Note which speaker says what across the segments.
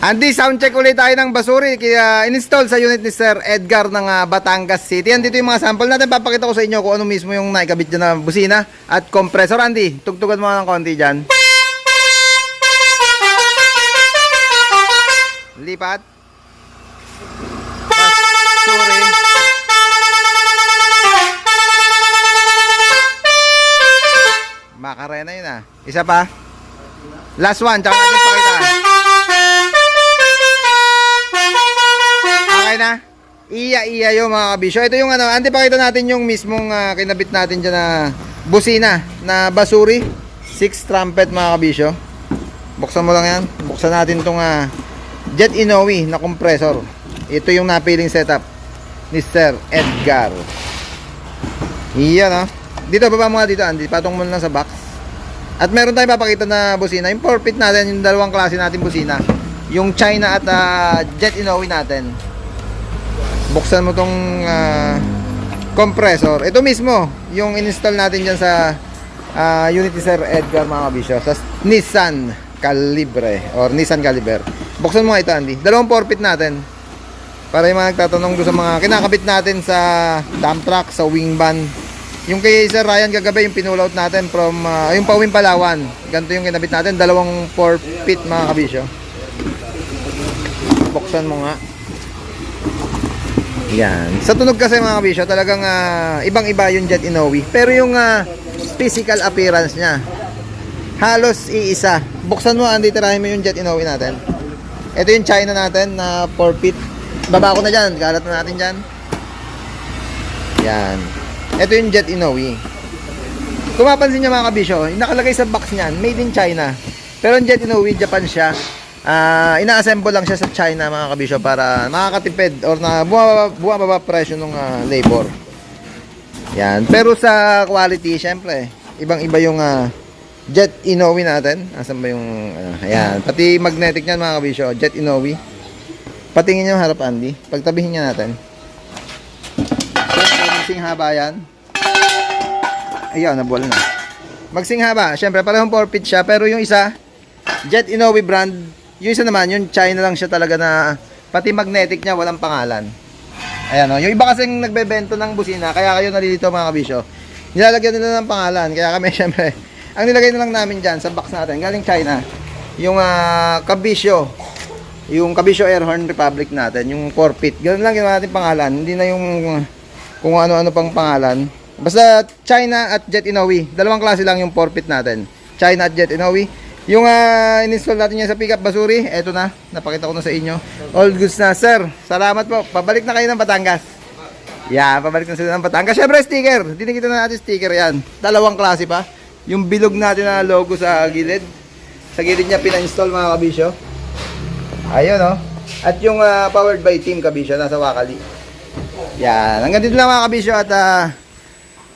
Speaker 1: Andy, soundcheck ulit tayo ng Basuri. Kaya in-install sa unit ni Sir Edgar ng Batangas City. Andito yung mga sample natin. Papakita ko sa inyo kung ano mismo yung naikabit dyan na busina at compressor. Andy, tugtugan mo ng konti dyan. Lipat. Basuri. Makarena yun ah. Isa pa. Last one, tsaka natin pakita. Okay na? Iya yung mga kabisyo. Ito yung ano, Andy, pakita natin yung mismong kinabit natin dyan na busina na Basuri 6 trumpet mga kabisyo. Buksan mo lang yan. Buksan natin itong Jet Inoue na compressor. Ito yung napiling setup ni Sir Edgar. Iyan no. Dito, baba mo nga dito Andy. Patong mo lang sa box. At meron tayong papakita na busina. Yung 4-pit natin, yung dalawang klase natin busina. Yung China at Jet Inoue natin. Buksan mo tong compressor. Ito mismo yung in-install natin dyan sa unit ni Sir Edgar mga kabisyo, sa Nissan Calibre or Nissan Caliber. Buksan mo nga ito Andy. Dalawang 4-pit natin. Para yung mga nagtatanong doon sa mga kinakabit natin sa dump truck, sa wing van. Yung kay Sir Ryan kagabi, yung pinull out natin from yung Pauwing Palawan. Ganito yung kinabit natin. Dalawang 4-pit mga kabisyo. Buksan mo nga. Yan. Sa tunog kasi mga kabisyo, talagang ibang-iba yung Jet Inoue. Pero yung physical appearance niya, halos iisa. Buksan mo, Andy, tirahin mo yung Jet Inoue natin. Ito yung China natin na 4-pit. Baba ko na dyan. Galat na natin dyan. Yan. Ito yung Jet Inoue. Kung mapansin nyo mga kabisyo, yung nakalagay sa box niyan, made in China. Pero yung Jet Inoue, Japan siya. Ina-assemble lang siya sa China mga kabisyo para makakatipid or na bumababa presyo ng labor. Yan. Pero sa quality, syempre, ibang-iba yung Jet Inoue natin. Asan ba yung ayan, pati magnetic niyan mga kabisyo, Jet Inoue. Patingin niyo harap Andy. Pagtabihin niya natin. Siyempre, magsing haba yan. Ayun, nabuwal na. Magsing haba. Siyempre, parehong 4-pit siya. Pero yung isa, Jet Inoue brand. Yung isa naman, yung China lang siya talaga na pati magnetic niya, walang pangalan. Ayan o. Yung iba kasing nagbebento ng busina, kaya kayo nalilito mga kabisyo. Nilalagyan nila ng pangalan. Kaya kami, syempre, ang nilagay na lang namin dyan sa box natin, galing China, yung kabisyo. Yung Kabisyo Airhorn Republic natin, yung 4-pit. Ganun lang ginawa natin pangalan. Hindi na yung kung ano-ano pang pangalan. Basta China at Jet Inoue. Dalawang klase lang yung 4-pit natin. China at Jet Inoue. Yung in-install natin yan sa pickup Basuri, eto na, napakita ko na sa inyo. All goods na, sir. Salamat po. Pabalik na kayo ng Batangas. Yeah, pabalik na sila ng Batangas. Syempre, sticker. Dinikita na natin sticker yan. Dalawang klase pa. Yung bilog natin na logo sa gilid. Sa gilid niya pina-install mga kabisyo. Ayun oh. At yung powered by Team Kabisyo, nasa Wakali. Yan. Hanggang dito lang mga kabisyo at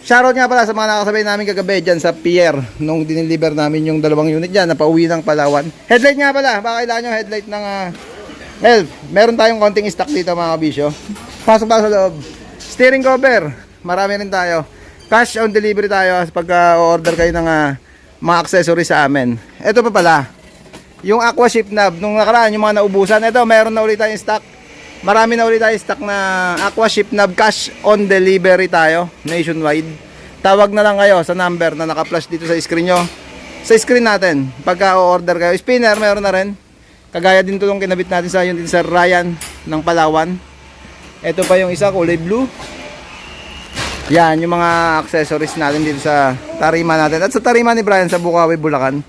Speaker 1: shoutout nga pala sa mga nakasabay namin kagabi dyan sa pier nung diniliver namin yung dalawang unit dyan na pauwi ng Palawan. Headlight nga pala, baka kailangan nyo headlight ng well, meron tayong konting stock dito mga kabisyo. Pasok tayo sa loob. Steering cover, marami rin tayo. Cash on delivery tayo pagka order kayo ng mga accessories sa amin. Ito pa pala, yung aqua shift knob, nung nakaraan yung mga naubusan, ito meron na ulit tayong stock. Marami na ulit tayo stock na aqua ship knob, cash on delivery tayo nationwide. Tawag na lang kayo sa number na naka-flash dito sa screen nyo. Sa screen natin, pagka o-order kayo. Spinner, meron na rin. Kagaya din ito yung kinabit natin sa yun din sa Ryan ng Palawan. Ito pa yung isa, kulay blue. Yan, yung mga accessories natin dito sa tarima natin. At sa tarima ni Brian sa Bukawi, Bulacan.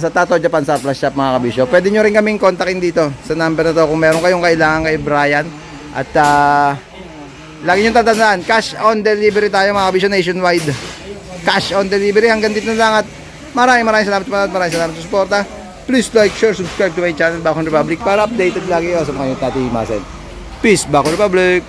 Speaker 1: Sa Tato Japan Surplus Shop mga kabisyo. Pwede nyo rin kaming kontakin dito sa number na to kung meron kayong kailangan kay Brian. At lagi nyo tatandaan, cash on delivery tayo mga kabisyo nationwide. Cash on delivery. Hanggang dito na lang at maraming salamat manood. Maraming salamat sa suporta. Please like, share, subscribe to my channel Bakon Republic para updated lagi kayo sa mga tati masen. Peace, Bakon Republic.